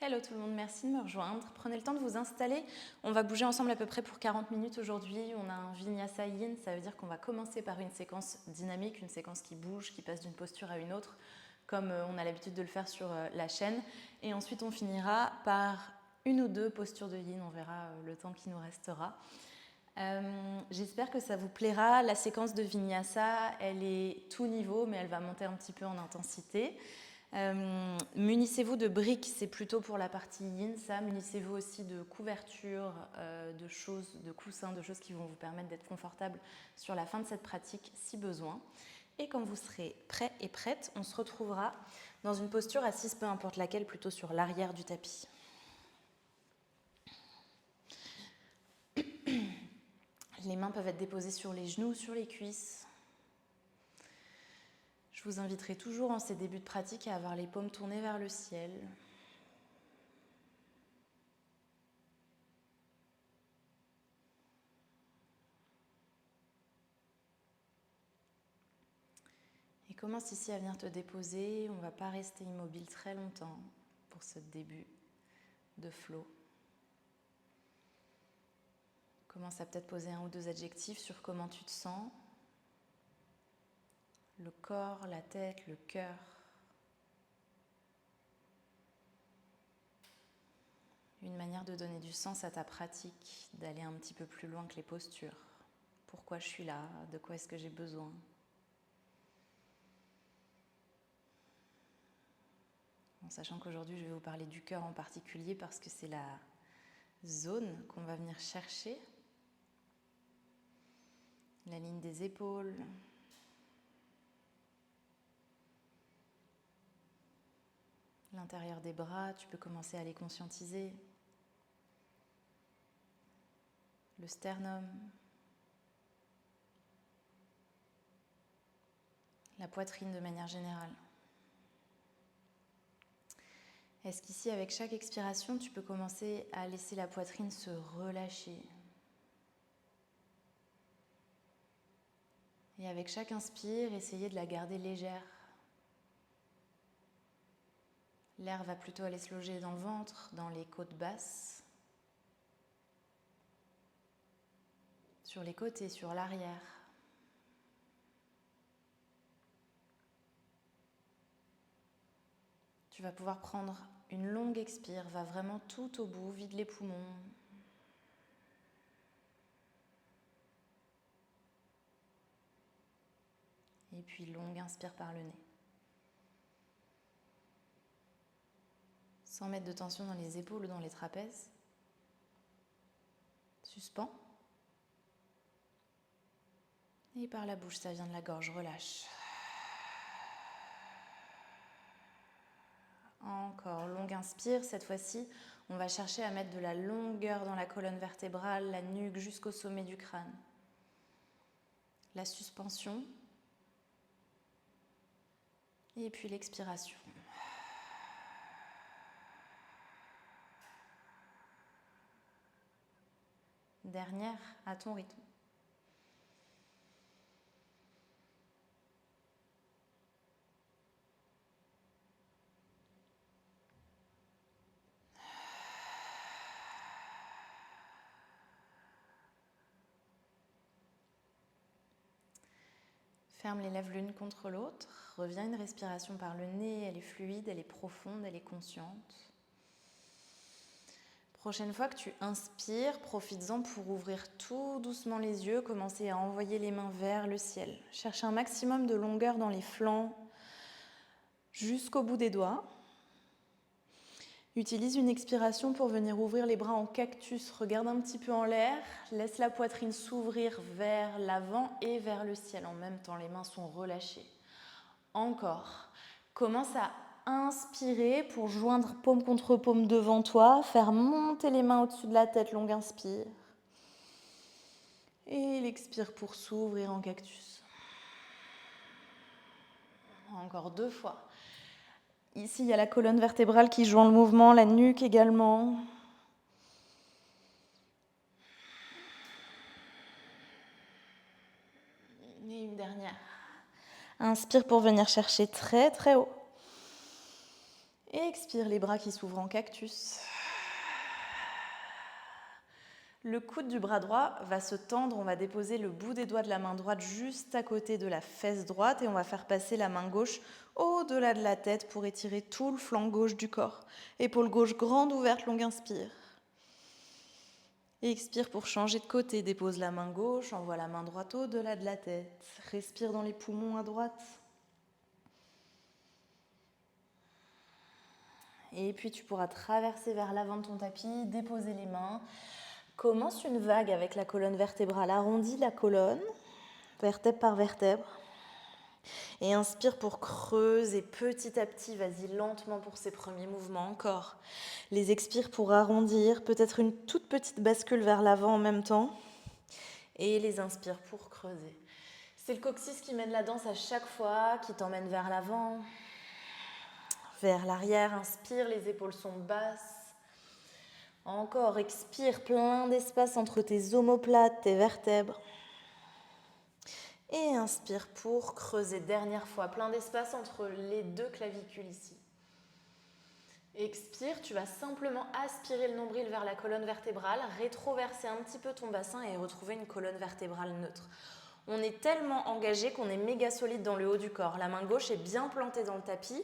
Hello tout le monde, merci de me rejoindre. Prenez le temps de vous installer. On va bouger ensemble à peu près pour 40 minutes aujourd'hui. On a un Vinyasa Yin, ça veut dire qu'on va commencer par une séquence dynamique, une séquence qui bouge, qui passe d'une posture à une autre, comme on a l'habitude de le faire sur la chaîne. Et ensuite on finira par une ou deux postures de Yin, on verra le temps qui nous restera. J'espère que ça vous plaira. La séquence de Vinyasa, elle est tout niveau, mais elle va monter un petit peu en intensité. Munissez-vous de briques, c'est plutôt pour la partie yin, ça. Munissez-vous aussi de couvertures, de choses, de coussins, de choses qui vont vous permettre d'être confortable sur la fin de cette pratique si besoin. Et quand vous serez prêt et prête, on se retrouvera dans une posture assise, peu importe laquelle, plutôt sur l'arrière du tapis. Les mains peuvent être déposées sur les genoux, sur les cuisses. Je vous inviterai toujours en ces débuts de pratique à avoir les paumes tournées vers le ciel. Et commence ici à venir te déposer. On ne va pas rester immobile très longtemps pour ce début de flow. Commence à peut-être poser un ou deux adjectifs sur comment tu te sens. Le corps, la tête, le cœur. Une manière de donner du sens à ta pratique, d'aller un petit peu plus loin que les postures. Pourquoi je suis là? De quoi est-ce que j'ai besoin? En sachant qu'aujourd'hui, je vais vous parler du cœur en particulier parce que c'est la zone qu'on va venir chercher. La ligne des épaules. L'intérieur des bras, tu peux commencer à les conscientiser. Le sternum. La poitrine de manière générale. Est-ce qu'ici, avec chaque expiration, tu peux commencer à laisser la poitrine se relâcher? Et avec chaque inspire, essayer de la garder légère. L'air va plutôt aller se loger dans le ventre, dans les côtes basses, sur les côtés, sur l'arrière. Tu vas pouvoir prendre une longue expire, va vraiment tout au bout, vide les poumons. Et puis longue inspire par le nez. Sans mettre de tension dans les épaules ou dans les trapèzes. Suspends. Et par la bouche, ça vient de la gorge, relâche. Encore, longue inspire. Cette fois-ci, on va chercher à mettre de la longueur dans la colonne vertébrale, la nuque jusqu'au sommet du crâne. La suspension. Et puis l'expiration. Dernière, à ton rythme. Ferme les lèvres l'une contre l'autre. Reviens une respiration par le nez. Elle est fluide, elle est profonde, elle est consciente. Prochaine fois que tu inspires, profites-en pour ouvrir tout doucement les yeux. Commencer à envoyer les mains vers le ciel. Cherche un maximum de longueur dans les flancs jusqu'au bout des doigts. Utilise une expiration pour venir ouvrir les bras en cactus. Regarde un petit peu en l'air. Laisse la poitrine s'ouvrir vers l'avant et vers le ciel. En même temps, les mains sont relâchées. Encore. Commence à inspirer pour joindre paume contre paume devant toi. Faire monter les mains au-dessus de la tête. Longue inspire. Et l'expire pour s'ouvrir en cactus. Encore 2 fois. Ici, il y a la colonne vertébrale qui joint le mouvement, la nuque également. Et une dernière. Inspire pour venir chercher très très haut. Et expire, les bras qui s'ouvrent en cactus. Le coude du bras droit va se tendre, on va déposer le bout des doigts de la main droite juste à côté de la fesse droite et on va faire passer la main gauche au-delà de la tête pour étirer tout le flanc gauche du corps. Épaule gauche grande ouverte, longue inspire. Et expire pour changer de côté, dépose la main gauche, envoie la main droite au-delà de la tête. Respire dans les poumons à droite. Et puis tu pourras traverser vers l'avant de ton tapis, déposer les mains. Commence une vague avec la colonne vertébrale. Arrondis la colonne, vertèbre par vertèbre. Et inspire pour creuser petit à petit. Vas-y lentement pour ces premiers mouvements. Encore. Les expire pour arrondir. Peut-être une toute petite bascule vers l'avant en même temps. Et les inspire pour creuser. C'est le coccyx qui mène la danse à chaque fois, qui t'emmène vers l'avant, vers l'arrière. Inspire, les épaules sont basses. Encore, expire, plein d'espace entre tes omoplates, tes vertèbres. Et inspire pour creuser, dernière fois, plein d'espace entre les deux clavicules ici. Expire, tu vas simplement aspirer le nombril vers la colonne vertébrale, rétroverser un petit peu ton bassin et retrouver une colonne vertébrale neutre. On est tellement engagé qu'on est méga solide dans le haut du corps. La main gauche est bien plantée dans le tapis.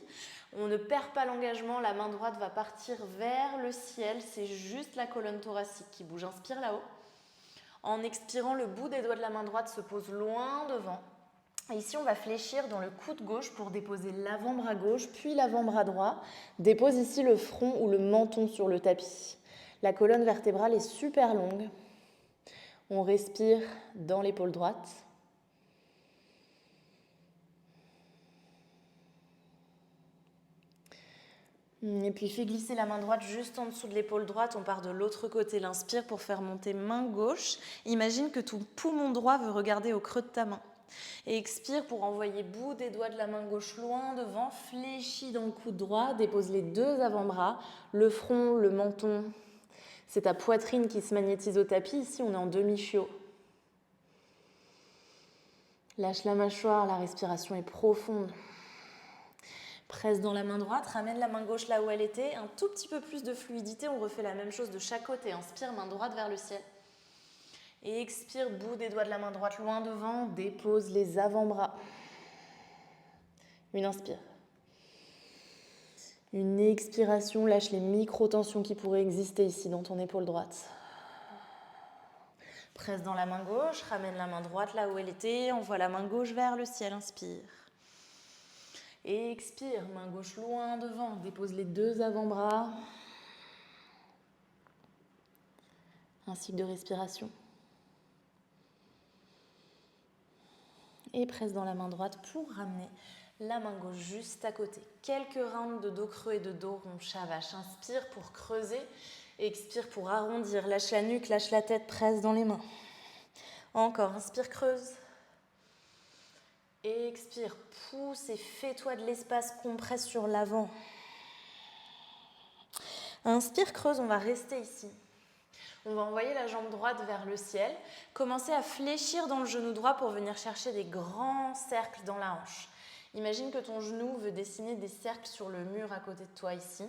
On ne perd pas l'engagement. La main droite va partir vers le ciel. C'est juste la colonne thoracique qui bouge. Inspire là-haut. En expirant, le bout des doigts de la main droite se pose loin devant. Et ici, on va fléchir dans le coude gauche pour déposer l'avant-bras gauche, puis l'avant-bras droit. Dépose ici le front ou le menton sur le tapis. La colonne vertébrale est super longue. On respire dans l'épaule droite. Et puis fais glisser la main droite juste en dessous de l'épaule droite, on part de l'autre côté. L'inspire pour faire monter main gauche. Imagine que ton poumon droit veut regarder au creux de ta main. Et expire pour envoyer bout des doigts de la main gauche loin devant, fléchis dans le coude droit, dépose les deux avant-bras, le front, le menton. C'est ta poitrine qui se magnétise au tapis. Ici, on est en demi-chiot. Lâche la mâchoire, la respiration est profonde. Presse dans la main droite, ramène la main gauche là où elle était, un tout petit peu plus de fluidité, on refait la même chose de chaque côté. Inspire, main droite vers le ciel. Et expire, bout des doigts de la main droite loin devant, dépose les avant-bras. Une inspire. Une expiration, lâche les micro-tensions qui pourraient exister ici dans ton épaule droite. Presse dans la main gauche, ramène la main droite là où elle était, envoie la main gauche vers le ciel, inspire. Et expire, main gauche loin devant, dépose les deux avant-bras. Un cycle de respiration. Et presse dans la main droite pour ramener la main gauche juste à côté. Quelques rounds de dos creux et de dos rond, chat vache. Inspire pour creuser, expire pour arrondir. Lâche la nuque, lâche la tête, presse dans les mains. Encore, inspire, creuse. Et expire, pousse et fais-toi de l'espace, compresse sur l'avant. Inspire, creuse, on va rester ici. On va envoyer la jambe droite vers le ciel. Commencez à fléchir dans le genou droit pour venir chercher des grands cercles dans la hanche. Imagine que ton genou veut dessiner des cercles sur le mur à côté de toi ici.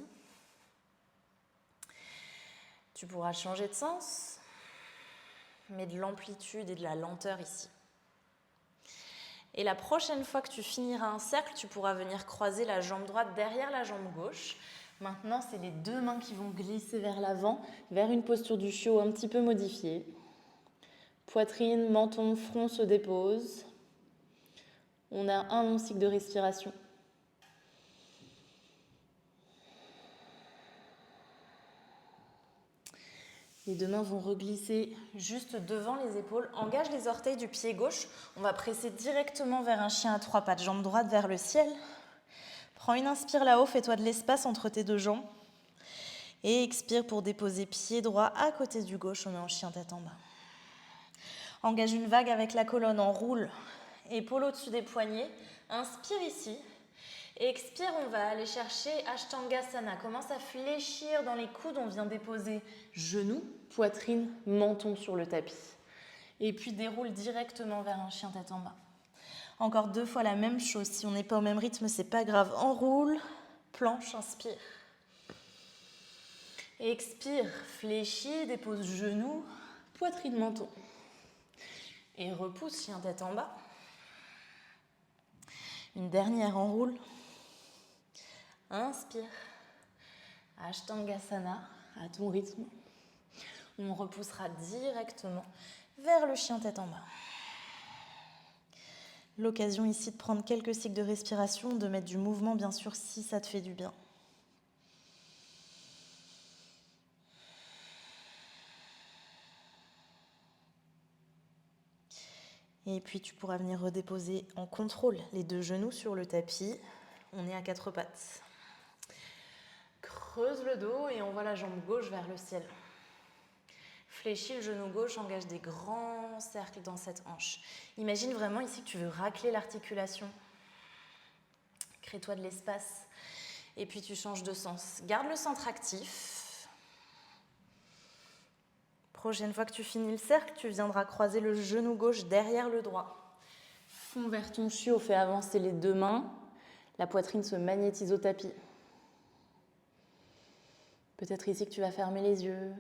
Tu pourras changer de sens, mais de l'amplitude et de la lenteur ici. Et la prochaine fois que tu finiras un cercle, tu pourras venir croiser la jambe droite derrière la jambe gauche. Maintenant, c'est les deux mains qui vont glisser vers l'avant, vers une posture du chiot un petit peu modifiée. Poitrine, menton, front se déposent. On a un long cycle de respiration. Les deux mains vont reglisser juste devant les épaules. Engage les orteils du pied gauche. On va presser directement vers un chien à trois pattes. Jambe droite vers le ciel. Prends une inspire là-haut, fais-toi de l'espace entre tes deux jambes. Et expire pour déposer pied droit à côté du gauche. On est en chien tête en bas. Engage une vague avec la colonne, enroule. Épaule au-dessus des poignets. Inspire ici. Expire, on va aller chercher Ashtangasana. Commence à fléchir dans les coudes. On vient déposer genoux, poitrine, menton sur le tapis. Et puis déroule directement vers un chien tête en bas. Encore deux fois la même chose. Si on n'est pas au même rythme, c'est pas grave. Enroule. Planche, inspire. Expire, fléchis, dépose genoux, poitrine, menton. Et repousse, chien tête en bas. Une dernière, enroule. Inspire. Ashtangasana à ton rythme. On repoussera directement vers le chien tête en bas. L'occasion ici de prendre quelques cycles de respiration, de mettre du mouvement bien sûr si ça te fait du bien. Et puis tu pourras venir redéposer en contrôle les deux genoux sur le tapis. On est à quatre pattes. Creuse le dos et envoie la jambe gauche vers le ciel. Fléchis le genou gauche, engage des grands cercles dans cette hanche. Imagine vraiment ici que tu veux racler l'articulation. Crée-toi de l'espace. Et puis tu changes de sens. Garde le centre actif. Prochaine fois que tu finis le cercle, tu viendras croiser le genou gauche derrière le droit. Fond vers ton chiot, fais avancer les deux mains. La poitrine se magnétise au tapis. Peut-être ici que tu vas fermer les yeux.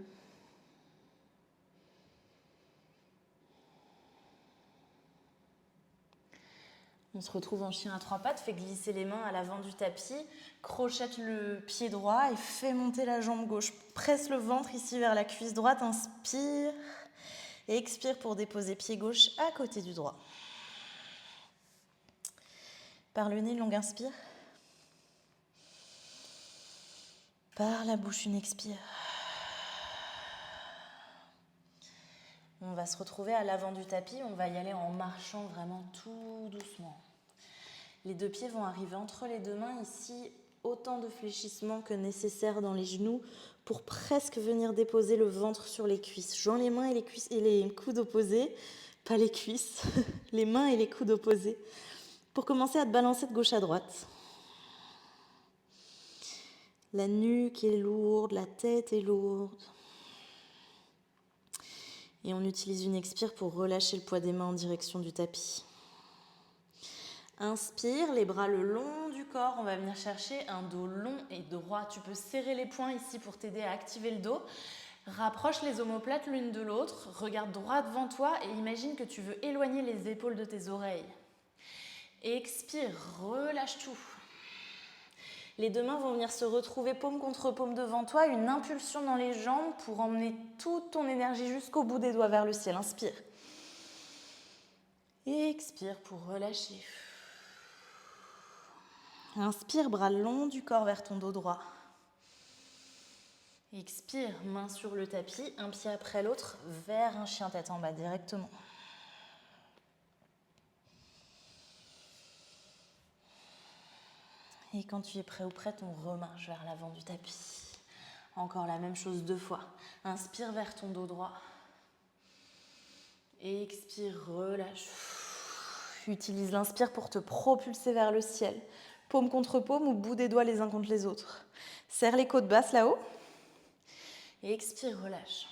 On se retrouve en chien à trois pattes, fais glisser les mains à l'avant du tapis, crochette le pied droit et fais monter la jambe gauche. Presse le ventre ici vers la cuisse droite, inspire et expire pour déposer pied gauche à côté du droit. Par le nez, longue inspire. Par la bouche, une expire. On va se retrouver à l'avant du tapis, on va y aller en marchant vraiment tout doucement. Les deux pieds vont arriver entre les deux mains ici, autant de fléchissements que nécessaire dans les genoux pour presque venir déposer le ventre sur les cuisses. Joins les mains et les cuisses et les coudes opposés, pas les cuisses, les mains et les coudes opposés, pour commencer à te balancer de gauche à droite. La nuque est lourde, la tête est lourde. Et on utilise une expire pour relâcher le poids des mains en direction du tapis. Inspire, les bras le long du corps. On va venir chercher un dos long et droit. Tu peux serrer les poings ici pour t'aider à activer le dos. Rapproche les omoplates l'une de l'autre. Regarde droit devant toi et imagine que tu veux éloigner les épaules de tes oreilles. Expire, relâche tout. Les deux mains vont venir se retrouver paume contre paume devant toi, une impulsion dans les jambes pour emmener toute ton énergie jusqu'au bout des doigts vers le ciel. Inspire. Expire pour relâcher. Inspire, bras long du corps vers ton dos droit. Expire, main sur le tapis, un pied après l'autre, vers un chien tête en bas directement. Et quand tu es prêt ou prête, on remarche vers l'avant du tapis. Encore la même chose 2 fois. Inspire vers ton dos droit. Expire, relâche. Utilise l'inspire pour te propulser vers le ciel. Paume contre paume ou bout des doigts les uns contre les autres. Serre les côtes basses là-haut. Expire, relâche.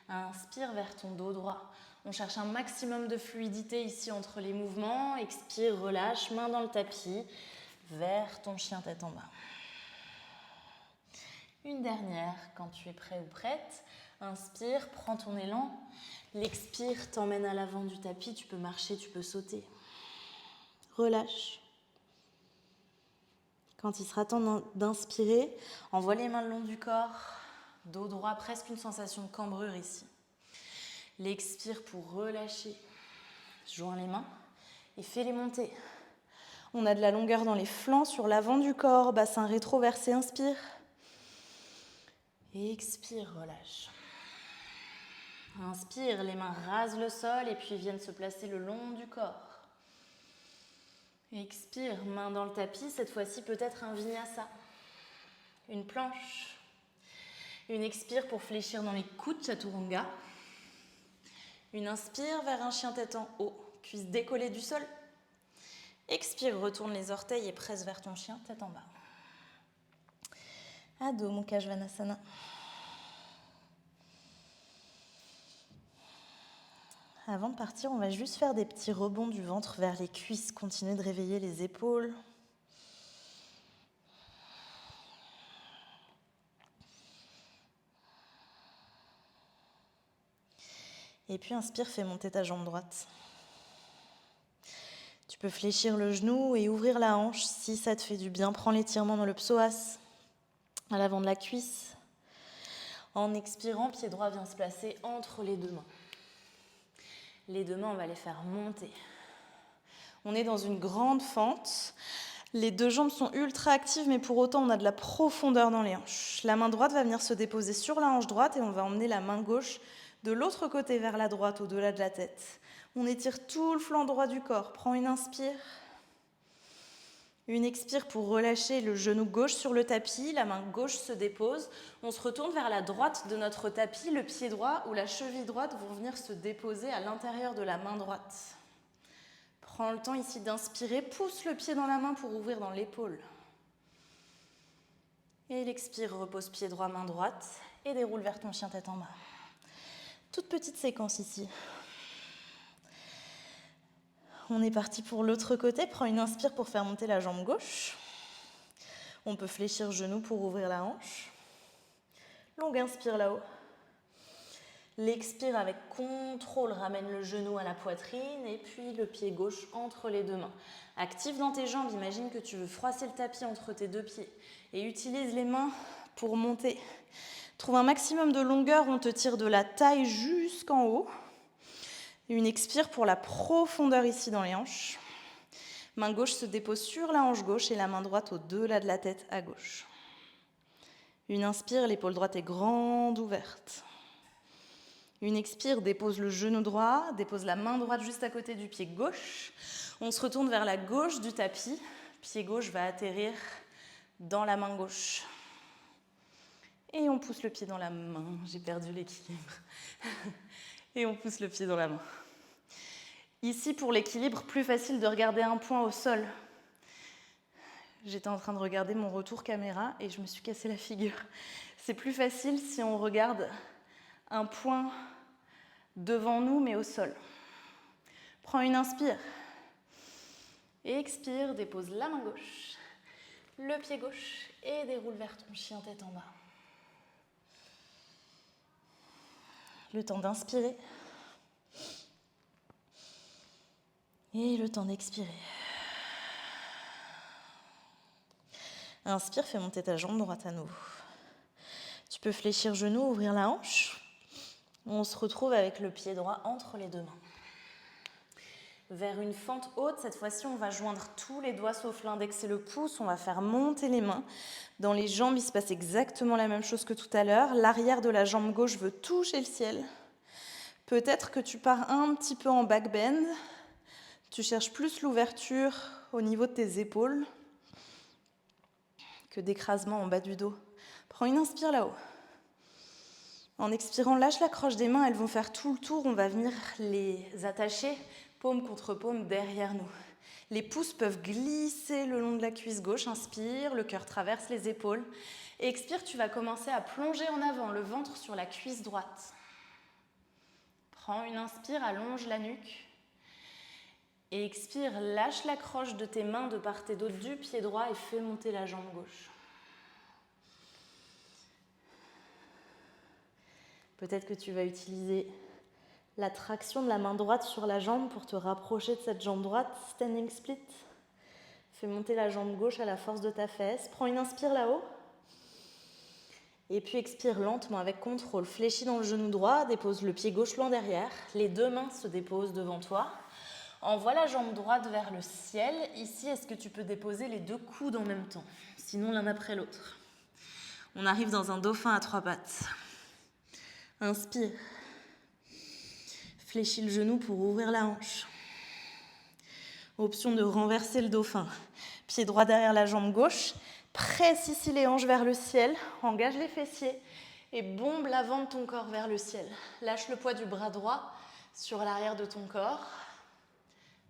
Inspire vers ton dos droit. On cherche un maximum de fluidité ici entre les mouvements. Expire, relâche, main dans le tapis, vers ton chien tête en bas. Une dernière, quand tu es prêt ou prête. Inspire, prends ton élan. L'expire t'emmène à l'avant du tapis. Tu peux marcher, tu peux sauter. Relâche. Quand il sera temps d'inspirer, envoie les mains le long du corps. Dos droit, presque une sensation de cambrure ici. L'expire pour relâcher. Joins les mains et fais-les monter. On a de la longueur dans les flancs, sur l'avant du corps, bassin rétroversé, inspire. Expire, relâche. Inspire, les mains rasent le sol et puis viennent se placer le long du corps. Expire, main dans le tapis, cette fois-ci peut-être un vinyasa. Une planche. Une expire pour fléchir dans les coudes, chaturanga. Une inspire vers un chien tête en haut, cuisse décollée du sol. Expire, retourne les orteils et presse vers ton chien tête en bas. Adho Mukha Svanasana. Avant de partir, on va juste faire des petits rebonds du ventre vers les cuisses. Continuer de réveiller les épaules. Et puis inspire, fais monter ta jambe droite. Tu peux fléchir le genou et ouvrir la hanche si ça te fait du bien. Prends l'étirement dans le psoas, à l'avant de la cuisse. En expirant, pied droit vient se placer entre les deux mains. Les deux mains, on va les faire monter. On est dans une grande fente. Les deux jambes sont ultra actives, mais pour autant, on a de la profondeur dans les hanches. La main droite va venir se déposer sur la hanche droite et on va emmener la main gauche de l'autre côté vers la droite, au-delà de la tête. On étire tout le flanc droit du corps. Prends une inspire. Une expire pour relâcher le genou gauche sur le tapis. La main gauche se dépose. On se retourne vers la droite de notre tapis. Le pied droit ou la cheville droite vont venir se déposer à l'intérieur de la main droite. Prends le temps ici d'inspirer. Pousse le pied dans la main pour ouvrir dans l'épaule. Et l'expire, repose pied droit, main droite. Et déroule vers ton chien tête en bas. Toute petite séquence ici. On est parti pour l'autre côté. Prends une inspire pour faire monter la jambe gauche. On peut fléchir genou pour ouvrir la hanche. Longue inspire là-haut. L'expire avec contrôle, ramène le genou à la poitrine et puis le pied gauche entre les deux mains. Active dans tes jambes, imagine que tu veux froisser le tapis entre tes deux pieds et utilise les mains pour monter. Trouve un maximum de longueur, on te tire de la taille jusqu'en haut. Une expire pour la profondeur ici dans les hanches. Main gauche se dépose sur la hanche gauche et la main droite au-delà de la tête à gauche. Une inspire, l'épaule droite est grande ouverte. Une expire, dépose le genou droit, dépose la main droite juste à côté du pied gauche. On se retourne vers la gauche du tapis. Pied gauche va atterrir dans la main gauche. Et on pousse le pied dans la main. J'ai perdu l'équilibre. Et on pousse le pied dans la main. Ici, pour l'équilibre, plus facile de regarder un point au sol. J'étais en train de regarder mon retour caméra et je me suis cassé la figure. C'est plus facile si on regarde un point devant nous, mais au sol. Prends une inspire. Et expire, dépose la main gauche, le pied gauche et déroule vers ton chien tête en bas. Le temps d'inspirer. Et le temps d'expirer. Inspire, fais monter ta jambe droite à nouveau. Tu peux fléchir genou, ouvrir la hanche. On se retrouve avec le pied droit entre les deux mains. Vers une fente haute, cette fois-ci, on va joindre tous les doigts sauf l'index et le pouce. On va faire monter les mains. Dans les jambes, il se passe exactement la même chose que tout à l'heure. L'arrière de la jambe gauche veut toucher le ciel. Peut-être que tu pars un petit peu en back bend. Tu cherches plus l'ouverture au niveau de tes épaules que d'écrasement en bas du dos. Prends une inspire là-haut. En expirant, lâche la croche des mains, elles vont faire tout le tour. On va venir les attacher paume contre paume derrière nous. Les pouces peuvent glisser le long de la cuisse gauche. Inspire, le cœur traverse les épaules. Et expire, tu vas commencer à plonger en avant, le ventre sur la cuisse droite. Prends une inspire, allonge la nuque. Et expire, lâche la croche de tes mains de part et d'autre du pied droit et fais monter la jambe gauche. Peut-être que tu vas utiliser la traction de la main droite sur la jambe pour te rapprocher de cette jambe droite. Standing split. Fais monter la jambe gauche à la force de ta fesse. Prends une inspire là-haut. Et puis expire lentement avec contrôle. Fléchis dans le genou droit, dépose le pied gauche loin derrière. Les deux mains se déposent devant toi. Envoie la jambe droite vers le ciel. Ici, est-ce que tu peux déposer les deux coudes en même temps? Sinon, l'un après l'autre. On arrive dans un dauphin à trois pattes. Inspire. Fléchis le genou pour ouvrir la hanche. Option de renverser le dauphin. Pied droit derrière la jambe gauche. Presse ici les hanches vers le ciel. Engage les fessiers et bombe l'avant de ton corps vers le ciel. Lâche le poids du bras droit sur l'arrière de ton corps.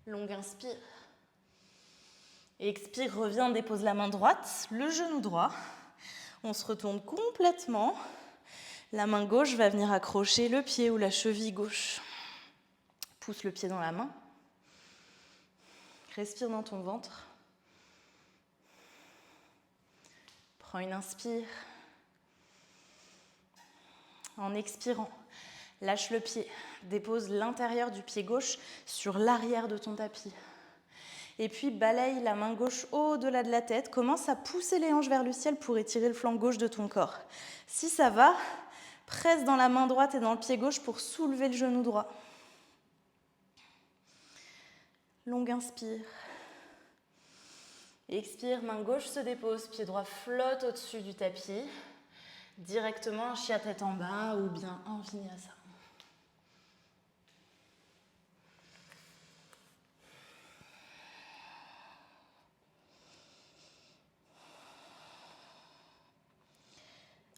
Longue inspire. Expire, reviens, dépose la main droite, le genou droit. On se retourne complètement. La main gauche va venir accrocher le pied ou la cheville gauche. Pousse le pied dans la main. Respire dans ton ventre. Prends une inspire. En expirant, Lâche le pied, dépose l'intérieur du pied gauche sur l'arrière de ton tapis. Et puis balaye la main gauche au-delà de la tête, commence à pousser les hanches vers le ciel pour étirer le flanc gauche de ton corps. Si ça va, presse dans la main droite et dans le pied gauche pour soulever le genou droit. Longue inspire. Expire, main gauche se dépose, pied droit flotte au-dessus du tapis. Directement un chien tête en bas ou bien un vinyasa.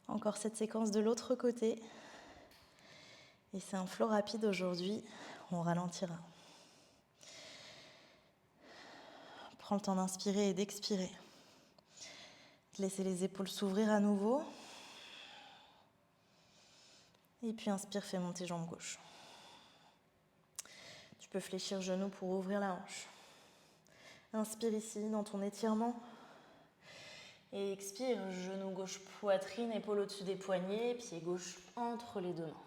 Encore cette séquence de l'autre côté. Et c'est un flow rapide aujourd'hui, on ralentira. Prends le temps d'inspirer et d'expirer. Laissez les épaules s'ouvrir à nouveau. Et puis inspire, fais monter jambe gauche. Tu peux fléchir genou pour ouvrir la hanche. Inspire ici dans ton étirement. Et expire, genou gauche, poitrine, épaule au-dessus des poignets, pied gauche entre les deux mains.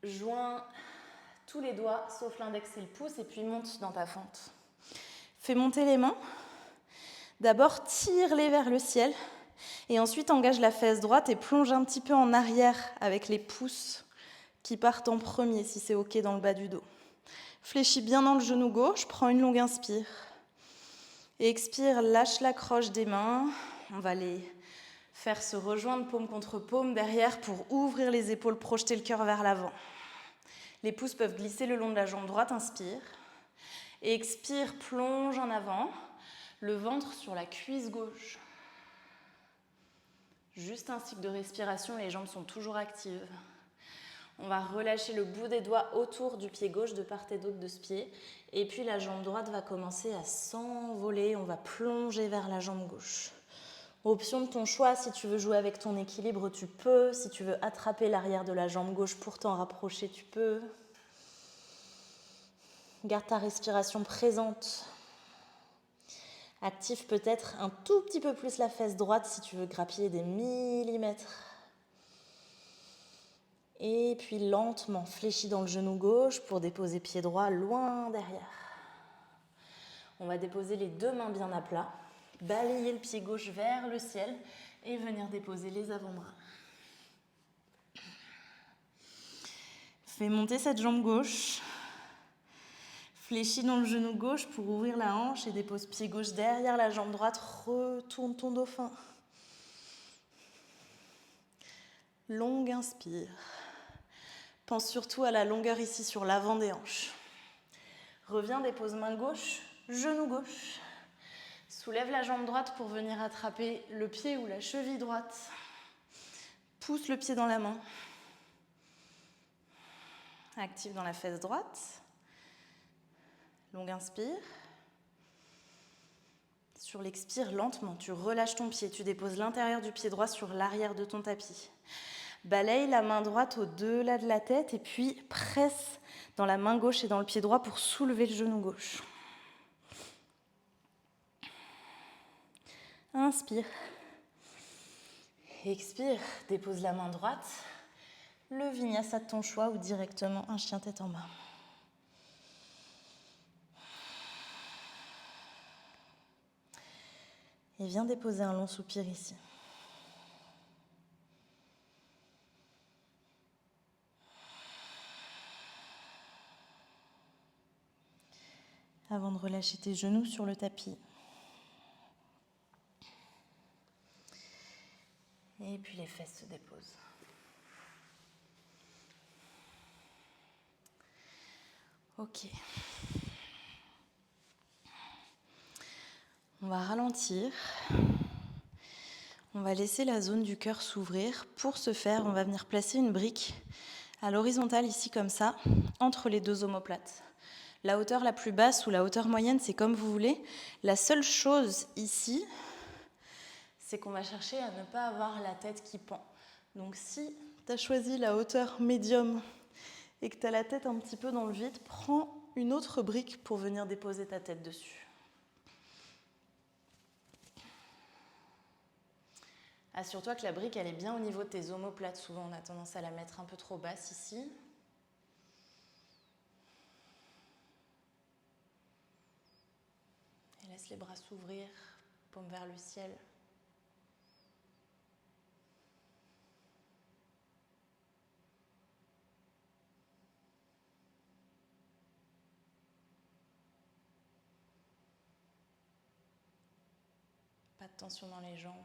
Joins tous les doigts, sauf l'index et le pouce, et puis monte dans ta fente. Fais monter les mains. D'abord, tire-les vers le ciel. Et ensuite, engage la fesse droite et plonge un petit peu en arrière avec les pouces qui partent en premier, si c'est OK dans le bas du dos. Fléchis bien dans le genou gauche, prends une longue inspire. Et expire, lâche la croche des mains. On va les faire se rejoindre paume contre paume derrière pour ouvrir les épaules, projeter le cœur vers l'avant. Les pouces peuvent glisser le long de la jambe droite, inspire. Et expire, plonge en avant, le ventre sur la cuisse gauche. Juste un cycle de respiration, les jambes sont toujours actives. On va relâcher le bout des doigts autour du pied gauche de part et d'autre de ce pied. Et puis la jambe droite va commencer à s'envoler. On va plonger vers la jambe gauche. Option de ton choix, si tu veux jouer avec ton équilibre, tu peux. Si tu veux attraper l'arrière de la jambe gauche pour t'en rapprocher, tu peux. Garde ta respiration présente. Active peut-être un tout petit peu plus la fesse droite si tu veux grappiller des millimètres. Et puis lentement, fléchis dans le genou gauche pour déposer pied droit loin derrière. On va déposer les deux mains bien à plat, balayer le pied gauche vers le ciel et venir déposer les avant-bras. Fais monter cette jambe gauche. Fléchis dans le genou gauche pour ouvrir la hanche et dépose pied gauche derrière la jambe droite. Retourne ton dauphin. Longue inspire. Pense surtout à la longueur ici sur l'avant des hanches. Reviens, dépose main gauche, genou gauche. Soulève la jambe droite pour venir attraper le pied ou la cheville droite. Pousse le pied dans la main. Active dans la fesse droite. Longue inspire. Sur l'expire, lentement, tu relâches ton pied. Tu déposes l'intérieur du pied droit sur l'arrière de ton tapis. Balaye la main droite au-delà de la tête et puis presse dans la main gauche et dans le pied droit pour soulever le genou gauche. Inspire. Expire, dépose la main droite. Le vinyasa de ton choix ou directement un chien tête en bas. Et viens déposer un long soupir ici. Avant de relâcher tes genoux sur le tapis. Et puis les fesses se déposent. Ok. On va ralentir. On va laisser la zone du cœur s'ouvrir. Pour ce faire, on va venir placer une brique à l'horizontale, ici comme ça, entre les deux omoplates. La hauteur la plus basse ou la hauteur moyenne, c'est comme vous voulez. La seule chose ici, c'est qu'on va chercher à ne pas avoir la tête qui pend. Donc si tu as choisi la hauteur médium et que tu as la tête un petit peu dans le vide, prends une autre brique pour venir déposer ta tête dessus. Assure-toi que la brique, elle est bien au niveau de tes omoplates. Souvent, on a tendance à la mettre un peu trop basse ici. Et laisse les bras s'ouvrir, paume vers le ciel. Pas de tension dans les jambes.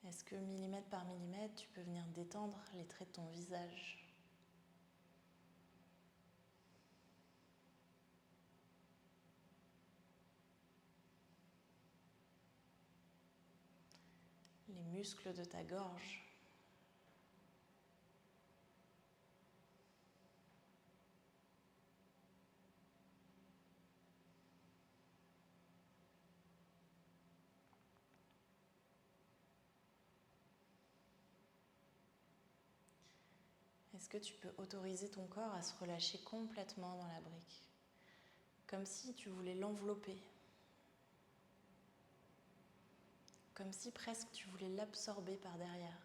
Est-ce que millimètre par millimètre, tu peux venir détendre les traits de ton visage ? Les muscles de ta gorge. Est-ce que tu peux autoriser ton corps à se relâcher complètement dans la brique ? Comme si tu voulais l'envelopper. Comme si presque tu voulais l'absorber par derrière.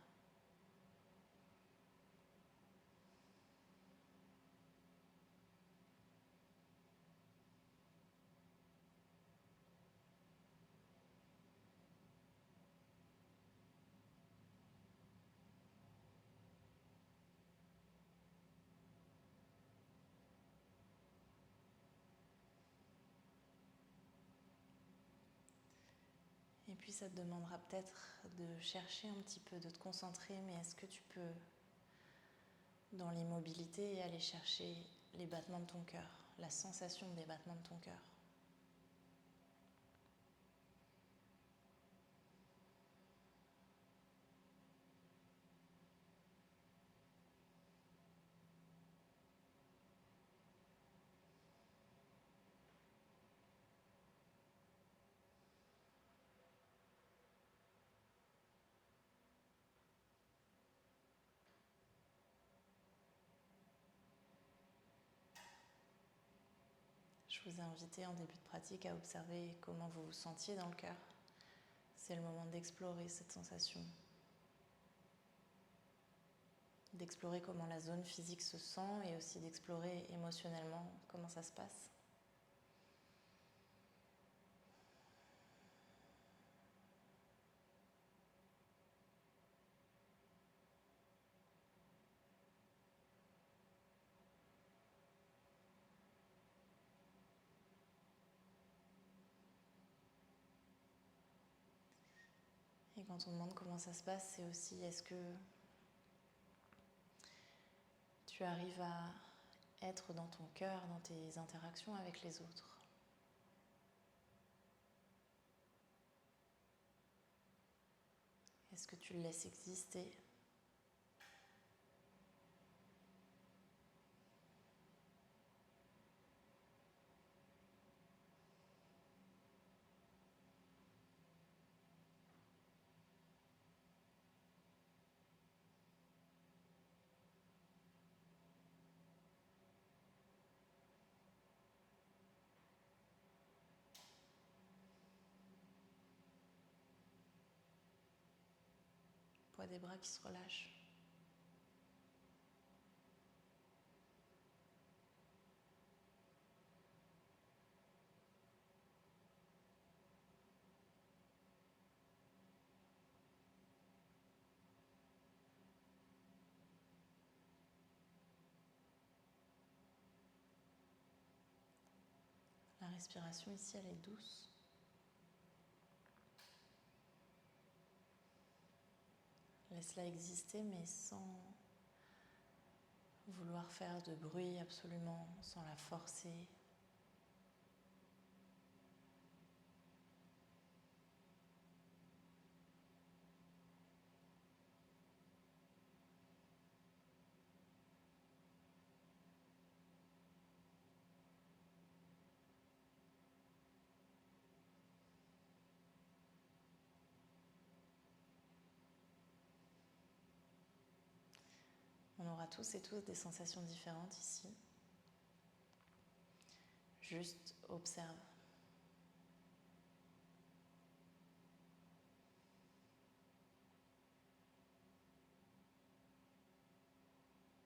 Et puis ça te demandera peut-être de chercher un petit peu, de te concentrer, mais est-ce que tu peux, dans l'immobilité, aller chercher les battements de ton cœur, la sensation des battements de ton cœur ? Je vous ai invité en début de pratique à observer comment vous vous sentiez dans le cœur. C'est le moment d'explorer cette sensation, d'explorer comment la zone physique se sent et aussi d'explorer émotionnellement comment ça se passe. Et quand on demande comment ça se passe, c'est aussi est-ce que tu arrives à être dans ton cœur, dans tes interactions avec les autres. Est-ce que tu le laisses exister ? Poids des bras qui se relâchent. La respiration ici, elle est douce. Laisse-la exister, mais sans vouloir faire de bruit absolument, sans la forcer. aura tous et toutes des sensations différentes ici. Juste observe.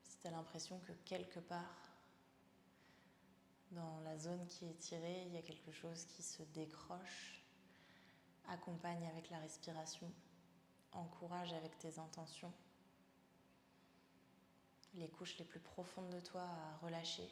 Si tu as l'impression que quelque part, dans la zone qui est tirée, il y a quelque chose qui se décroche, accompagne avec la respiration, encourage avec tes intentions les couches les plus profondes de toi à relâcher.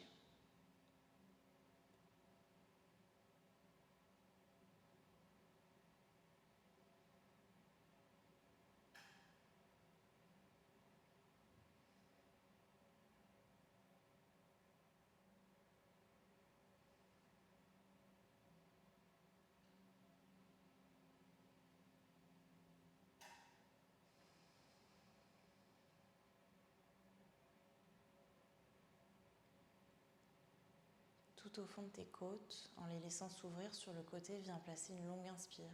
Tout au fond de tes côtes, en les laissant s'ouvrir sur le côté, viens placer une longue inspire.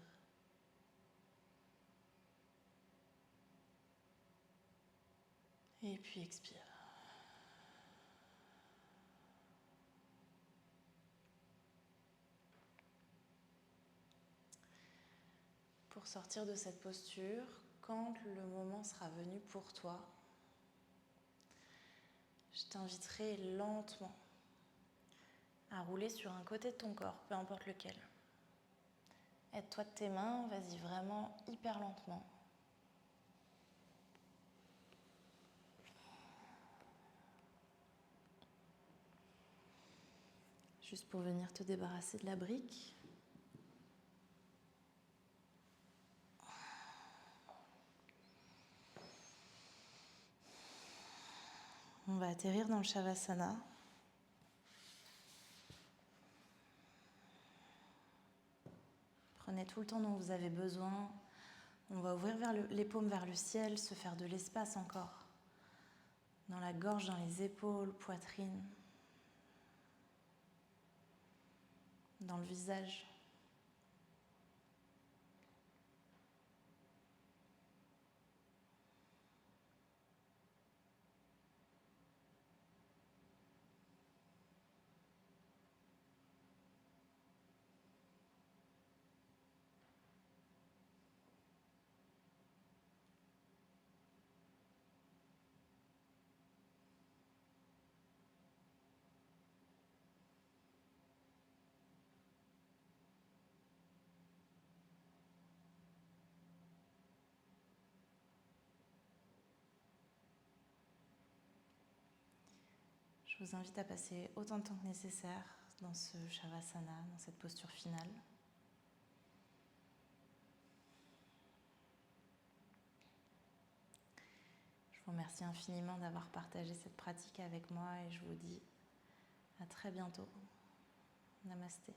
Et puis expire. Pour sortir de cette posture, quand le moment sera venu pour toi, je t'inviterai lentement à rouler sur un côté de ton corps, peu importe lequel. Aide-toi de tes mains, vas-y vraiment hyper lentement. Juste pour venir te débarrasser de la brique. On va atterrir dans le Shavasana. Prenez tout le temps dont vous avez besoin. On va ouvrir les paumes vers le ciel, se faire de l'espace encore. Dans la gorge, dans les épaules, poitrine. Dans le visage. Je vous invite à passer autant de temps que nécessaire dans ce Shavasana, dans cette posture finale. Je vous remercie infiniment d'avoir partagé cette pratique avec moi et je vous dis à très bientôt. Namasté.